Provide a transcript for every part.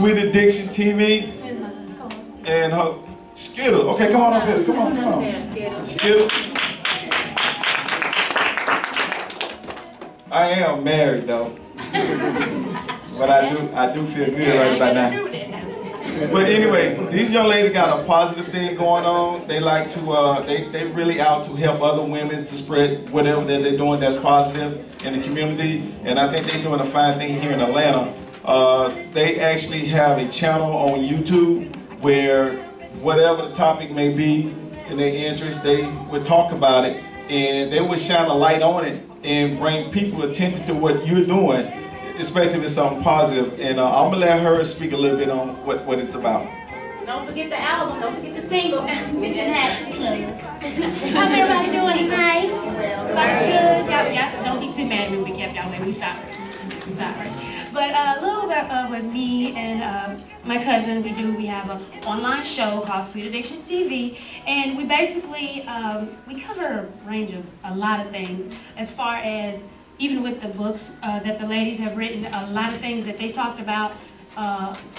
Sweet Addiction TV and her Skittle. Okay, come on up here. Come on, come on. Skittle. I am married though, but I do feel good right about now. But anyway, these young ladies got a positive thing going on. They like to, they really out to help other women to spread whatever that they're doing that's positive in the community. And I think they're doing a fine thing here in Atlanta. They actually have a channel on YouTube where whatever the topic may be in their interest, they would talk about it and they would shine a light on it and bring people attention to what you're doing, especially if it's something positive. And I'm going to let her speak a little bit on what it's about. Don't forget the album, don't forget the single. Mention that. How's everybody doing tonight? Well, good. Y'all don't be too mad when we kept y'all away. We sorry. But a little bit with me and my cousin, we have an online show called Sweet Addictions TV, and we basically we cover a range of a lot of things, as far as even with the books that the ladies have written, a lot of things that they talked about.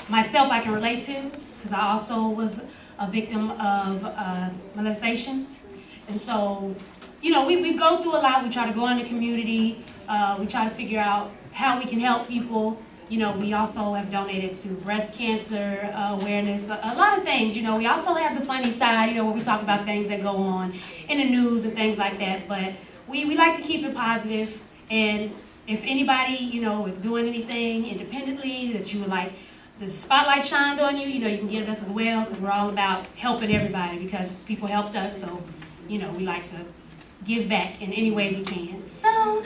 Myself, I can relate to, because I also was a victim of molestation, and so you know we go through a lot. We try to go in the community. We try to figure out how we can help people. You know, we also have donated to breast cancer awareness, a lot of things. You know, we also have the funny side, you know, where we talk about things that go on in the news and things like that. But we like to keep it positive. And if anybody, you know, is doing anything independently that you would like the spotlight shined on you, you know, you can get us as well, because we're all about helping everybody, because people helped us. So, you know, we like to give back in any way we can. So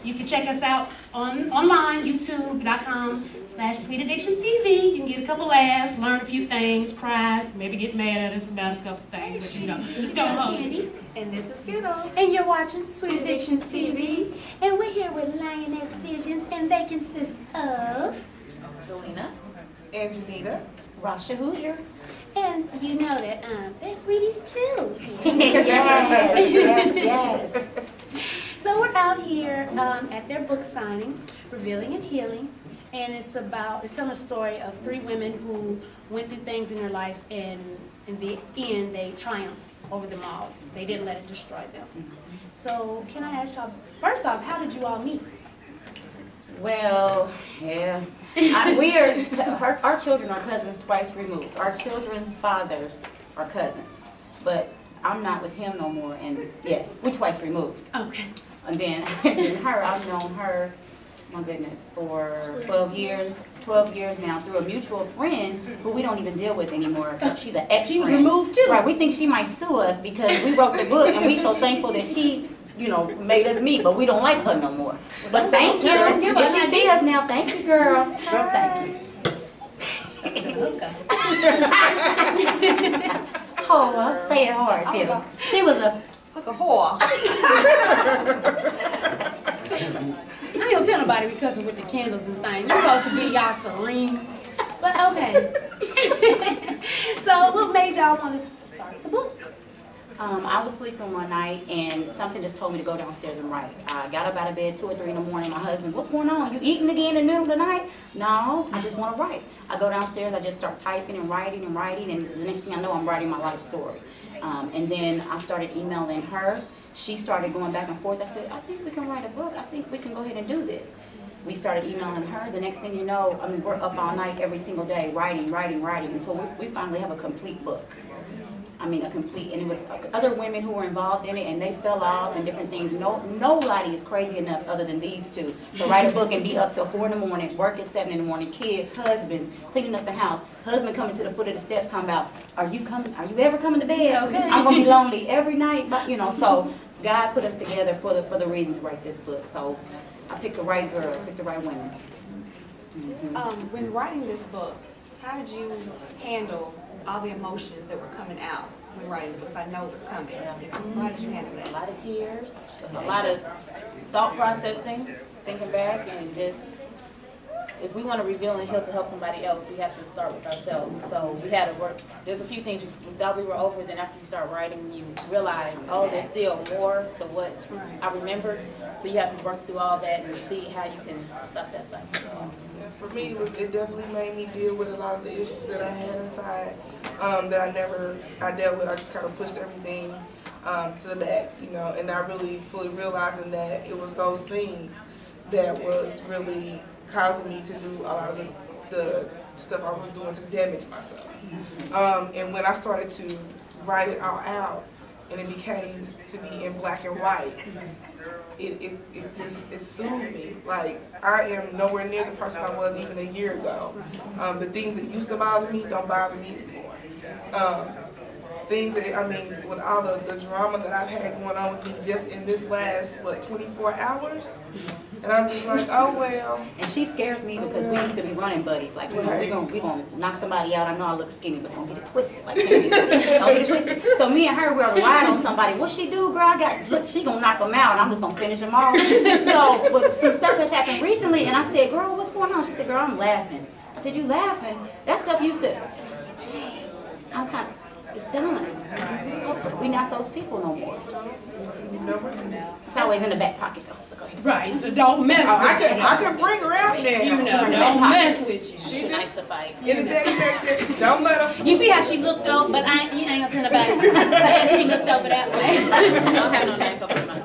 you can check us out online, youtube.com/SweetAddictionsTV. You can get a couple laughs, learn a few things, cry, maybe get mad at us about a couple things, but you know, don't hold it. And this is Skittles. And you're watching Sweet Addictions TV. And we're here with Lioness Vizions, and they consist of Delina and Janita, Rasha Hoosier. And you know that they're sweeties too. Yes. So we're out here at their book signing, Revealing and Healing, and it's telling a story of 3 women who went through things in their life, and in the end they triumphed over them all. They didn't let it destroy them. So can I ask y'all, first off, how did you all meet? Well, yeah. Our children are cousins twice removed. Our children's fathers are cousins. But I'm not with him no more, and yeah, we're twice removed. Okay. And then I've known her, my goodness, for 12 years now, through a mutual friend who we don't even deal with anymore. She's an ex-friend. She was removed too. Right, we think she might sue us because we wrote the book, and we're so thankful that she, you know, made us meet, but we don't like her no more. But thank you. If she see us now, thank you, girl. Girl, thank you. Whore. Say it hard, Skittle. She was a whore. I ain't gonna tell nobody because of with the candles and things. You're supposed to be y'all serene. But okay. So what made y'all want to start the book? I was sleeping one night and something just told me to go downstairs and write. I got up out of bed 2 or 3 in the morning. My husband, what's going on? You eating again in the middle of the night? No, I just want to write. I go downstairs, I just start typing and writing, and the next thing I know, I'm writing my life story. And then I started emailing her. She started going back and forth. I said, I think we can write a book. I think we can go ahead and do this. We started emailing her. The next thing you know, I mean, we're up all night every single day, writing, until we finally have a complete book. I mean, and it was other women who were involved in it, and they fell off and different things. Nobody is crazy enough other than these two to write a book and be up till 4 in the morning, work at 7 in the morning, kids, husbands, cleaning up the house, husband coming to the foot of the steps talking about, are you ever coming to bed? Okay. I'm going to be lonely every night, but, you know, so God put us together for the reason to write this book. So I picked the right girl, I picked the right women. When writing this book, how did you handle all the emotions that were coming out when writing the book? I know it was coming. So how did you handle that? A lot of tears, a lot of thought processing, thinking back, and just, if we want to reveal and heal to help somebody else, we have to start with ourselves. So we had to work. There's a few things we thought we were over, then after you start writing, you realize, oh, there's still more to what I remembered. So you have to work through all that and see how you can stop that cycle. For me, it definitely made me deal with a lot of the issues that I had inside that I dealt with. I just kind of pushed everything to the back, you know, and not really fully realizing that it was those things that was really causing me to do a lot of the stuff I was doing to damage myself. And when I started to write it all out, and it became to be in black and white, it soothed me. Like, I am nowhere near the person I was even a year ago. The things that used to bother me don't bother me anymore. Things that, I mean, with all the drama that I've had going on with me just in this last, what, 24 hours? And I'm just like, oh well. And she scares me because we used to be running buddies. Like, we gonna knock somebody out. I know I look skinny, but don't get it twisted. Like Candy said, don't get it twisted. So me and her, we're relying on somebody. What she do, girl? Look, she gonna knock them out, and I'm just gonna finish them off. So, but some stuff has happened recently, and I said, girl, what's going on? She said, girl, I'm laughing. I said, you laughing? That stuff used to. I'm kind of. It's done. We're not those people no more. It's always in the back pocket though. Right, so don't mess with you. I can bring her out there. You know, don't mess with you. She Too nice just to fight. in the back, don't let her. You see how she looked up, but you ain't gonna tell nobody. But she looked over that way. I don't have no knife up in my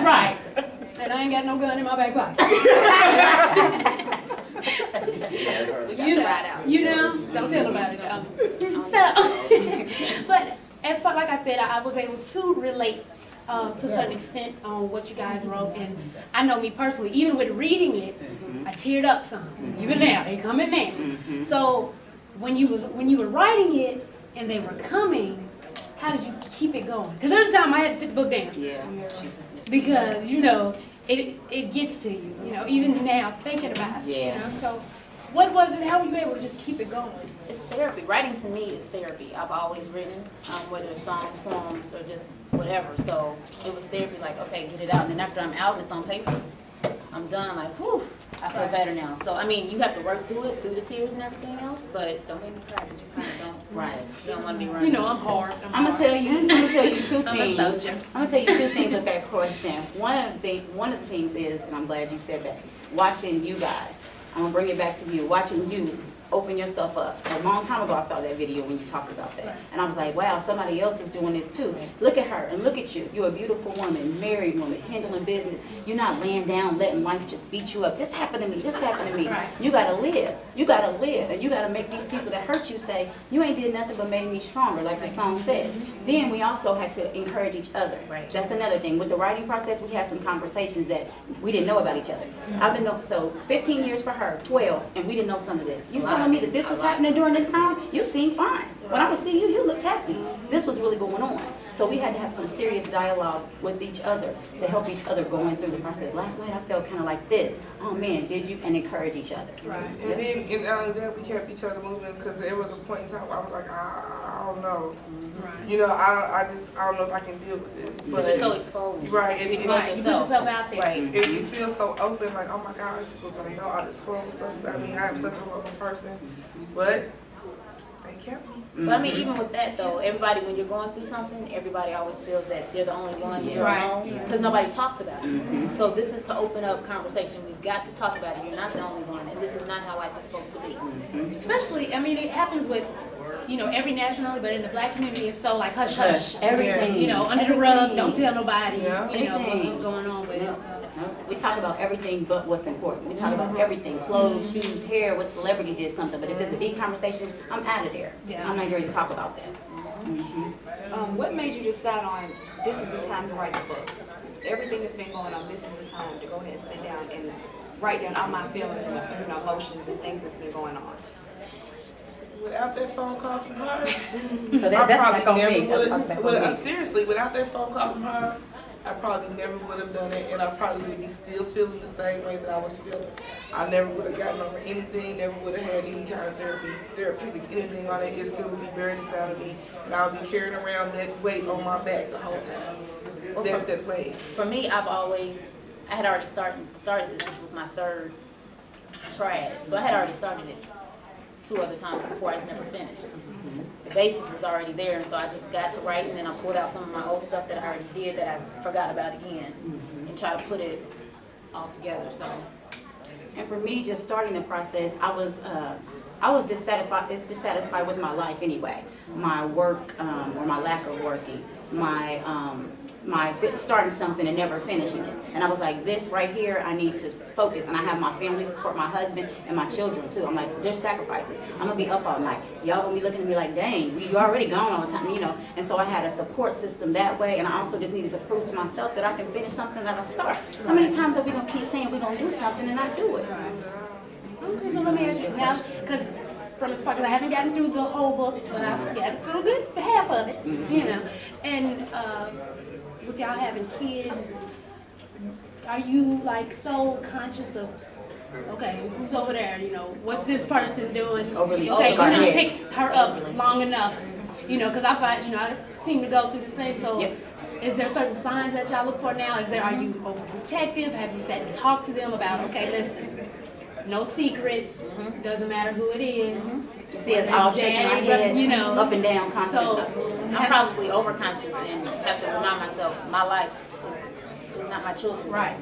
Right. And I ain't got no gun in my back pocket. You know, don't tell nobody. So, but as far, like I said, I was able to relate to a certain extent on what you guys wrote, and I know me personally, even with reading it, I teared up some. Even now, they coming now. So when you were writing it and they were coming, how did you keep it going? Because there's a time I had to sit the book down. Yeah. Because you know it gets to you. You know, even now thinking about it. Yeah. You know? So what was it? How were you able to just keep it going? It's therapy. Writing to me is therapy. I've always written, whether it's song, poems, or just whatever. So it was therapy, like, okay, get it out. And then after I'm out and it's on paper, I'm done, like, whew, I feel better now. So, I mean, you have to work through it, through the tears and everything else, but don't make me cry because you kind of don't. Right. You don't want to be running. You know, I'm hard. I'm gonna tell you two I'm a things. soldier. I'm gonna tell you two things with that question. One of the things is, and I'm glad you said that, watching you guys. I'm gonna bring it back to you. Watching you open yourself up. A long time ago, I saw that video when you talked about that, and I was like, wow, somebody else is doing this too. Look at her and look at you. You're a beautiful woman, married woman, handling business. You're not laying down, letting life just beat you up. This happened to me. This happened to me. You gotta live. You gotta live, and you gotta make these people that hurt you say, you ain't did nothing but made me stronger, like the song says. Then we also had to encourage each other. That's another thing. With the writing process, we had some conversations that we didn't know about each other. I've been so 15 years for her, 12, and we didn't know some of this. You telling me that this was happening during this time? You seemed fine. When I would see you, you looked happy. This was really going on. So we had to have some serious dialogue with each other to help each other going through the process. Last night I felt kind of like this. Oh man, did you? And encourage each other. Right. And then, and not only that, we kept each other moving because there was a point in time where I was like, I don't know. Right. You know, I don't know if I can deal with this. But you're so exposed. Right. And you put yourself out there. Right. And you feel so open, like, oh my gosh, people gonna know all this horrible stuff. I mean, I am such a horrible person, but they kept me. But I mean, even with that though, everybody, when you're going through something, everybody always feels that they're the only one, you're alone, because nobody talks about it. So this is to open up conversation. We've got to talk about it. You're not the only one, and this is not how life is supposed to be. Especially, I mean, it happens with, you know, every nationality, but in the black community, it's so like hush hush. Everything. You know, under the rug, don't tell nobody. Yeah. You know what's going on with it. So. We talk about everything but what's important. We talk about everything, clothes, shoes, hair, what celebrity did something. But if it's a deep conversation, I'm out of there. Yeah. I'm not ready to talk about that. What made you decide on this is the time to write the book? Everything that's been going on, this is the time to go ahead and sit down and write down all my feelings and emotions and things that's been going on. Without that phone call from her, So I that's probably not never me. That's would. not me. Seriously, without that phone call from her, I probably never would have done it, and I probably would be still feeling the same way that I was feeling. I never would have gotten over anything, never would have had any kind of therapeutic anything on it. It still would be buried inside of me, and I would be carrying around that weight on my back the whole time. Well, that weight. For me, I had already started this. This was my third try at it. So I had already started it 2 other times before. I just never finished. The basis was already there, and so I just got to write, and then I pulled out some of my old stuff that I already did that I forgot about again, and try to put it all together. So And for me, just starting the process, I was dissatisfied with my life anyway. My work, or my lack of working, my starting something and never finishing it. And I was like, this right here, I need to focus. And I have my family support, my husband, and my children too. I'm like, there's sacrifices. I'm gonna be up all night. Y'all gonna be looking at me like, dang, you already gone all the time, you know. And so I had a support system that way, and I also just needed to prove to myself that I can finish something that I start. How many times are we gonna keep saying we're gonna do something and not do it? Okay, so let me ask you now, because from as far as I haven't gotten through the whole book, but I've gotten through a good half of it, you know. And with y'all having kids, are you like so conscious of, okay, who's over there, you know, what's this person doing? Overly Okay, you know, it takes her up long enough, you know, because I find, you know, I seem to go through the same, so is there certain signs that y'all look for now? Are you overprotective? Have you sat and talked to them about, okay, listen, no secrets, doesn't matter who it is. You see us all shaking our head, you know, up and down constantly. So I'm probably overconscious and have to remind myself my life is not my children's. Right.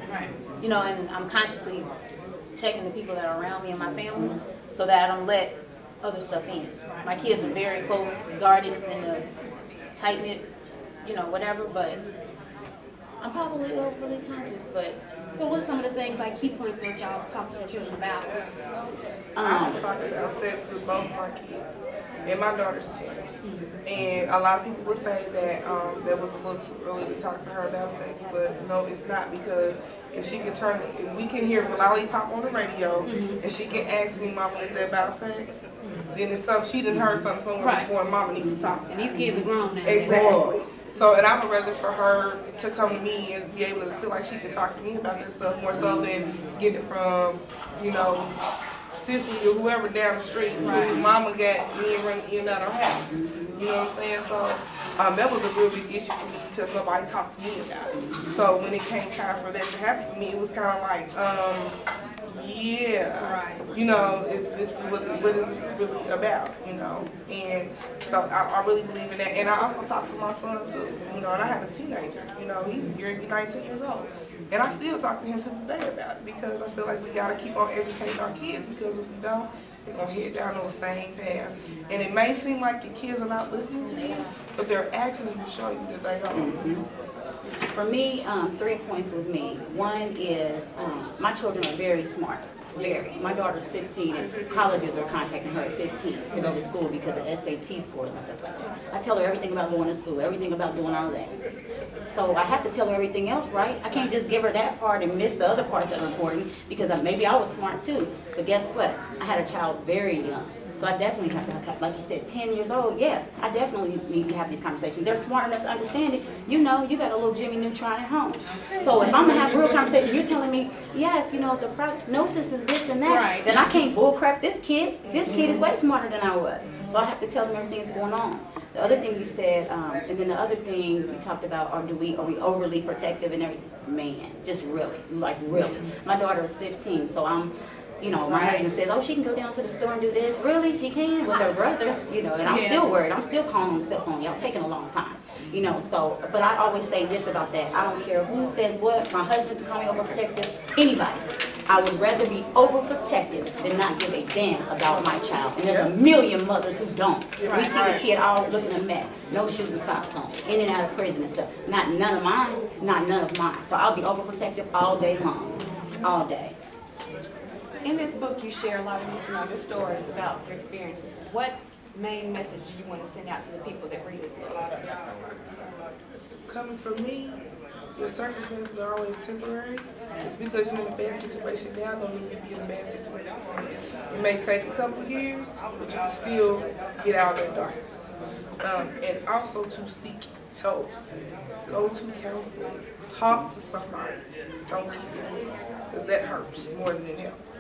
You know, and I'm consciously checking the people that are around me and my family so that I don't let other stuff in. My kids are very close, guarded, and a tight-knit, you know, whatever, but I'm probably overly conscious, but. So what's some of the things, like key points that y'all talk to your children about? I've talked about sex with both my kids, and my daughter's 10. And a lot of people would say that that was a little too early to talk to her about sex, but no, it's not, because if she can if we can hear Lollipop on the radio, and she can ask me, Mama, is that about sex? Then it's something, she done heard something somewhere before, and Mama needs to talk to her. And these kids are grown now. Exactly. So, and I would rather for her to come to me and be able to feel like she can talk to me about this stuff more so than get it from, you know, Sicily or whoever down the street. Right. Mama got me running in and out of her house. You know what I'm saying? So, that was a real big issue for me because nobody talked to me about it. So, when it came time for that to happen for me, it was kind of like, you know, this is what is this really about, you know? And so I really believe in that. And I also talk to my son too, you know, and I have a teenager, you know, he's going to be 19 years old. And I still talk to him to this day about it because I feel like we got to keep on educating our kids, because if we don't, they're going to head down those same paths. And it may seem like your kids are not listening to you, but their actions will show you that they are. For me, 3 points with me. One is my children are very smart. Very. My daughter's 15 and colleges are contacting her at 15 to go to school because of SAT scores and stuff like that. I tell her everything about going to school, everything about doing all that. So I have to tell her everything else, right? I can't just give her that part and miss the other parts that are important, because maybe I was smart too. But guess what? I had a child very young. So I definitely have to, like you said, 10 years old, yeah, I definitely need to have these conversations. They're smart enough to understand it. You know, you got a little Jimmy Neutron at home. So if I'm going to have real conversation, you're telling me, yes, you know, the prognosis is this and that, then I can't bullcrap this kid. This kid is way smarter than I was. So I have to tell them everything that's going on. The other thing you said, and then the other thing you talked about, are we overly protective and everything? Man, just really, like really. My daughter is 15, so I'm, you know, my husband says, oh, she can go down to the store and do this. Really? She can? With her brother, you know, and I'm still worried. I'm still calling on the cell phone. Y'all taking a long time. You know, so, but I always say this about that. I don't care who says what. My husband can call me overprotective. Anybody. I would rather be overprotective than not give a damn about my child. And there's a million mothers who don't. We see the kid all looking a mess. No shoes and socks on. In and out of prison and stuff. Not none of mine. Not none of mine. So I'll be overprotective all day long. All day. In this book, you share a lot of your stories about your experiences. What main message do you want to send out to the people that read this book? Coming from me, your circumstances are always temporary. Just because you're in a bad situation now don't mean you'll be in a bad situation later. It may take a couple of years, but you can still get out of that darkness. And also to seek help. Go to counseling. Talk to somebody. Don't keep it in, because that hurts more than it helps.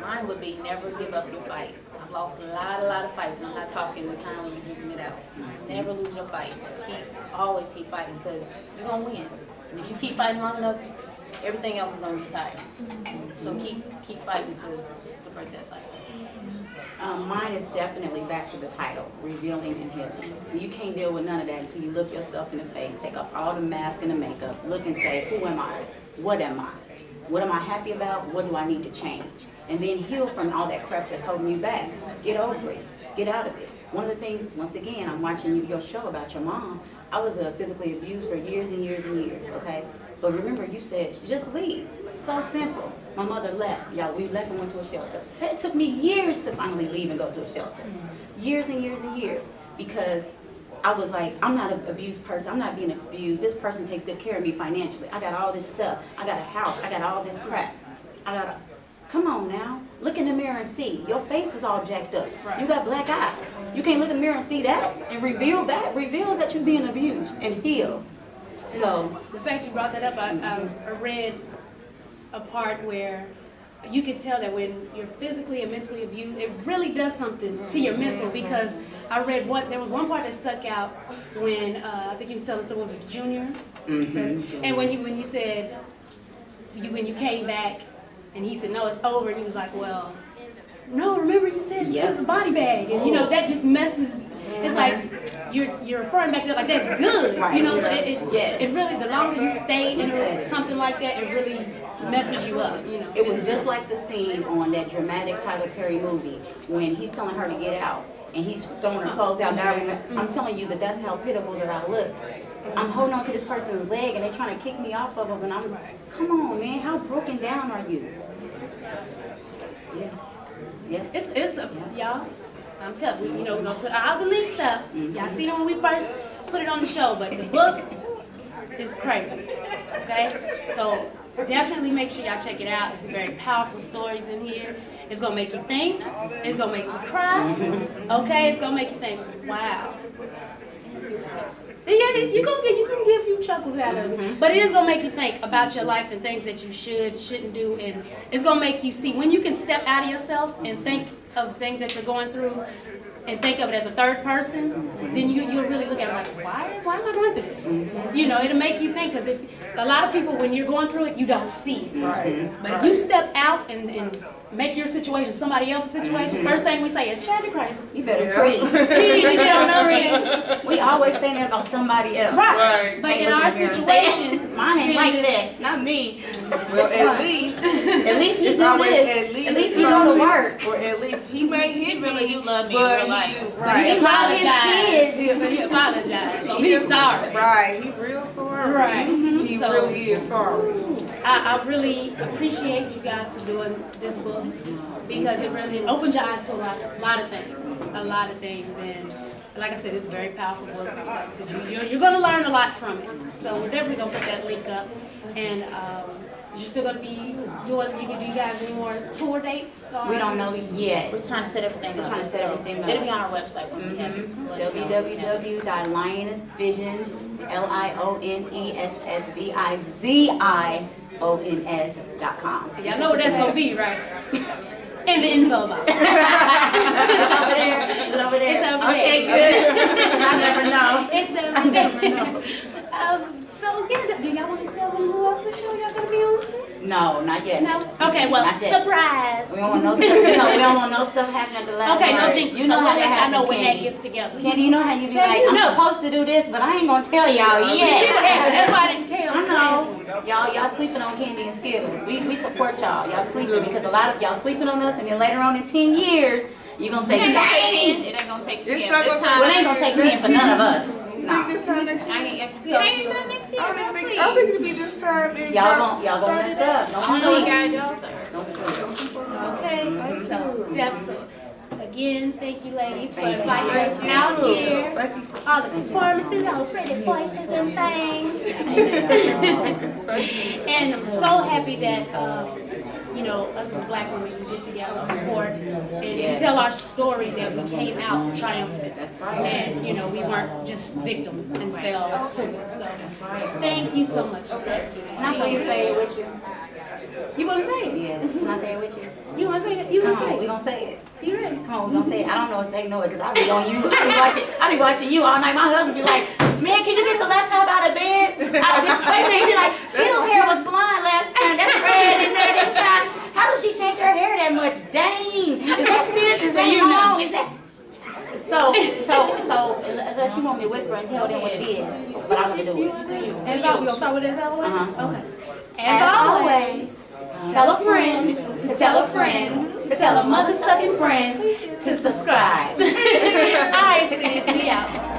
Mine would be never give up your fight. I've lost a lot of fights, and I'm not talking the kind when you're giving it out. Never lose your fight. Always keep fighting, because you're going to win. And if you keep fighting long enough, everything else is going to get tired. So keep fighting to break that cycle. Mine is definitely back to the title, Revealing and Healing. You can't deal with none of that until you look yourself in the face, take off all the mask and the makeup, look and say, who am I? What am I? What am I happy about? What do I need to change? And then heal from all that crap that's holding you back. Get over it. Get out of it. One of the things, once again, I'm watching your show about your mom. I was physically abused for years and years and years, okay? But remember, you said, just leave. So simple. My mother left. Y'all, we left and went to a shelter. It took me years to finally leave and go to a shelter. Years and years and years. Because I was like, I'm not an abused person. I'm not being abused. This person takes good care of me financially. I got all this stuff. I got a house. I got all this crap. Come on now. Look in the mirror and see. Your face is all jacked up. You got black eyes. You can't look in the mirror and see that and reveal that. Reveal that you're being abused and heal. So the fact you brought that up, I read a part where you could tell that when you're physically and mentally abused, it really does something to your mental, because I read there was one part that stuck out when I think you was telling us was a junior, and when you said when you came back and he said no, it's over, and he was like, well, no, remember you said you took the body bag, and you know that just messes. It's like you're referring back to it like that's good, you know. So it really, the longer you stay in something like that, it really messes you up, you know. It was just like the scene on that dramatic Tyler Perry movie when he's telling her to get out and he's throwing her clothes out. I'm telling you that's how pitiful that I looked. I'm holding on to this person's leg and they're trying to kick me off of them, and I'm, come on, man, how broken down are you? Yeah. It's y'all. I'm telling you, you know, we're gonna put all the links up. Y'all seen it when we first put it on the show, but the book is crazy. Okay, so definitely make sure y'all check it out. It's very powerful stories in here. It's gonna make you think. It's gonna make you cry. Okay, it's gonna make you think. Wow. Yeah, you can get a few chuckles out of it, but it is gonna make you think about your life and things that you shouldn't do, and it's gonna make you see when you can step out of yourself and think of things that you're going through and think of it as a third person. Then you'll really look at it like, why am I going through this? You know, it'll make you think, because if a lot of people, when you're going through it, you don't see it. But if you step out and make your situation somebody else's situation, first thing we say is, Chad, you're crazy. You better preach. You know, we always saying that about somebody else. Right. But in our situation, mine ain't like that. Not me. Well, at least he's doing this. At least he go to work. Or at least he may hit me. Really, you love me, but he apologized. But he apologized. So he's sorry. Right. He real sorry. Right. He really is sorry. I really appreciate you guys for doing this book, because it opened your eyes to a lot of things, and like I said, it's a very powerful book. Like I said, you're going to learn a lot from it. So we're definitely going to put that link up, and you're still going to be doing. Do you guys any more tour dates? We don't know yet. We're trying to set everything up. It'll be on our website when we have it. www.Lioness Vizions, LionessVizions.com. Y'all know what that's going to be, right? In the info box. It's over there. It's over there. It's over there. Okay, good. I never know. It's over there. So again, do y'all want to tell them who else the show y'all gonna be on soon? No, not yet. No. Okay, well, Not yet. Surprise. We don't want no stuff. We don't want no stuff happening at the last. Okay, minute. no jinx. You know so how we'll that let y'all know happens, when Candy. that gets together. Candy, you know how you be Candy, like, you know. I'm supposed to do this, but I ain't gonna tell y'all See yet. what happened? That's why I didn't tell. I know. Y'all sleeping on Candy and Skittles. We support y'all. Y'all sleeping because a lot of y'all sleeping on us, and then later on in 10 years, you're gonna say, dang! It ain't gonna take 10. It's not gonna Well, it ain't gonna take 10 for none of us. No. This time next year? It ain't even next year. I think it'll be this time. Y'all gonna mess up. Don't No, you sleep. gotta do, sir. Don't sleep. Okay, so definitely. Again, thank you ladies for Thank you. inviting us out here. Thank you for All the performances, all the pretty voices and things. And I'm so happy that, you know, us as black women can get together and support and tell our story that we came out triumphant. That's right. And, you know, we weren't just victims and fell to it. So, thank you so much. Can I say it with you? You want to say it? Yeah. Can I say it with you? You want to say it? You want to Come say on, we it? gonna say it. You ready? Come on, we gonna say it. I don't know if they know it because I be on you. I be watching you all night. My husband be like, man, can you get the laptop out of bed? He be like, Skittles' hair was blonde last time. That's red in there this time. How does she change her hair that much? Dang. Is that this? Is that long? Is that? So, unless you want me to whisper and tell them what it is, but I want to do it. As always, we gonna start with as always? Okay. As always, tell a friend, to tell a friend, to tell a mother-sucking friend to subscribe. All right, sweeties, we out.